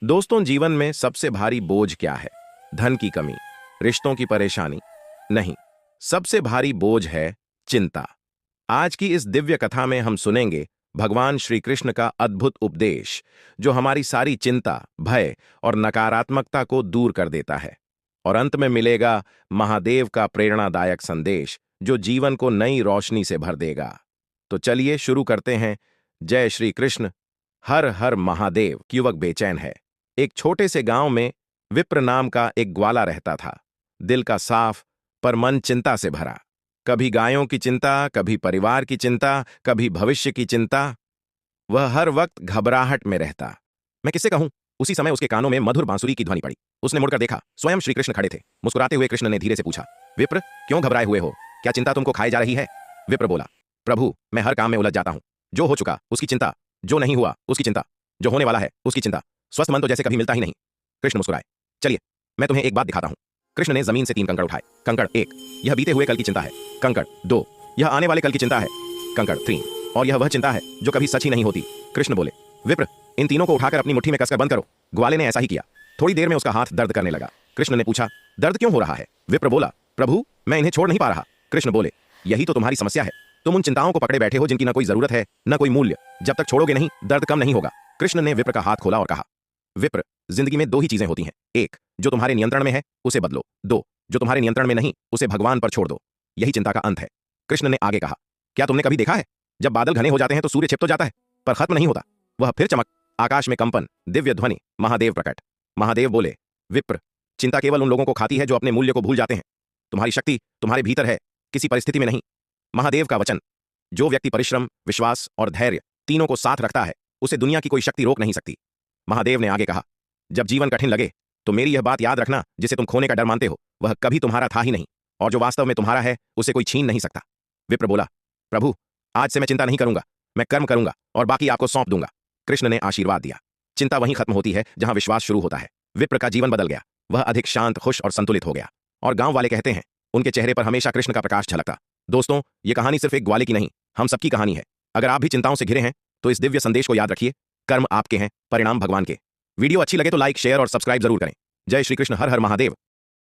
दोस्तों, जीवन में सबसे भारी बोझ क्या है? धन की कमी, रिश्तों की परेशानी? नहीं, सबसे भारी बोझ है चिंता। आज की इस दिव्य कथा में हम सुनेंगे भगवान श्री कृष्ण का अद्भुत उपदेश, जो हमारी सारी चिंता, भय और नकारात्मकता को दूर कर देता है। और अंत में मिलेगा महादेव का प्रेरणादायक संदेश, जो जीवन को नई रोशनी से भर देगा। तो चलिए शुरू करते हैं। जय श्री कृष्ण। हर हर महादेव। युवक बेचैन है। एक छोटे से गांव में विप्र नाम का एक ग्वाला रहता था। दिल का साफ, पर मन चिंता से भरा। कभी गायों की चिंता, कभी परिवार की चिंता, कभी भविष्य की चिंता। वह हर वक्त घबराहट में रहता। मैं किससे कहूं? उसी समय उसके कानों में मधुर बांसुरी की ध्वनि पड़ी। उसने मुड़कर देखा, स्वयं श्री कृष्ण खड़े थे। मुस्कुराते हुए कृष्ण ने धीरे से पूछा, विप्र, क्यों घबराए हुए हो? क्या चिंता तुमको खाई जा रही है? विप्र बोला, प्रभु, मैं हर काम में उलझ जाता हूं। जो हो चुका उसकी चिंता, जो नहीं हुआ उसकी चिंता, जो होने वाला है उसकी चिंता। स्वस्थ मन तो जैसे कभी मिलता ही नहीं। कृष्ण मुस्कुराए, चलिए मैं तुम्हें एक बात दिखाता हूं। कृष्ण ने जमीन से 3 कंकड़ उठाए। कंकड़ 1, यह बीते हुए कल की चिंता है। कंकड़ 2, यह आने वाले कल की चिंता है। कंकड़ 3, और यह वह चिंता है जो कभी सच ही नहीं होती। कृष्ण बोले, विप्र, इन तीनों को उठाकर अपनी मुट्ठी में कसकर बंद करो। ग्वाले ने ऐसा ही किया। थोड़ी देर में उसका हाथ दर्द करने लगा। कृष्ण ने पूछा, दर्द क्यों हो रहा है? विप्र बोला, प्रभु, मैं इन्हें छोड़ नहीं पा रहा। कृष्ण बोले, यही तो तुम्हारी समस्या है। तुम उन चिंताओं को पकड़े बैठे हो जिनकी न कोई जरूरत है, न कोई मूल्य। जब तक छोड़ोगे नहीं, दर्द कम नहीं होगा। कृष्ण ने विप्र का हाथ खोला और कहा, विप्र, जिंदगी में 2 ही चीजें होती हैं। 1, जो तुम्हारे नियंत्रण में है उसे बदलो। 2, जो तुम्हारे नियंत्रण में नहीं उसे भगवान पर छोड़ दो। यही चिंता का अंत है। कृष्ण ने आगे कहा, क्या तुमने कभी देखा है, जब बादल घने हो जाते हैं तो सूर्य छिप तो जाता है, पर खत्म नहीं होता। वह फिर चमक, आकाश में कंपन, दिव्य ध्वनि, महादेव प्रकट। महादेव बोले, विप्र, चिंता केवल उन लोगों को खाती है जो अपने मूल्य को भूल जाते हैं। तुम्हारी शक्ति तुम्हारे भीतर है, किसी परिस्थिति में नहीं। महादेव का वचन, जो व्यक्ति परिश्रम, विश्वास और धैर्य तीनों को साथ रखता है, उसे दुनिया की कोई शक्ति रोक नहीं सकती। महादेव ने आगे कहा, जब जीवन कठिन लगे तो मेरी यह बात याद रखना, जिसे तुम खोने का डर मानते हो वह कभी तुम्हारा था ही नहीं, और जो वास्तव में तुम्हारा है उसे कोई छीन नहीं सकता। विप्र बोला, प्रभु, आज से मैं चिंता नहीं करूंगा, मैं कर्म करूंगा और बाकी आपको सौंप दूंगा। कृष्ण ने आशीर्वाद दिया। चिंता वहीं खत्म होती है जहां विश्वास शुरू होता है। विप्र का जीवन बदल गया। वह अधिक शांत, खुश और संतुलित हो गया। और गांव वाले कहते हैं, उनके चेहरे पर हमेशा कृष्ण का प्रकाश झलकता। दोस्तों, ये कहानी सिर्फ एक ग्वाले की नहीं, हम सबकी कहानी है। अगर आप भी चिंताओं से घिरे हैं तो इस दिव्य संदेश को याद रखिए, कर्म आपके हैं, परिणाम भगवान के। वीडियो अच्छी लगे तो लाइक, शेयर और सब्सक्राइब जरूर करें। जय श्री कृष्ण। हर हर महादेव।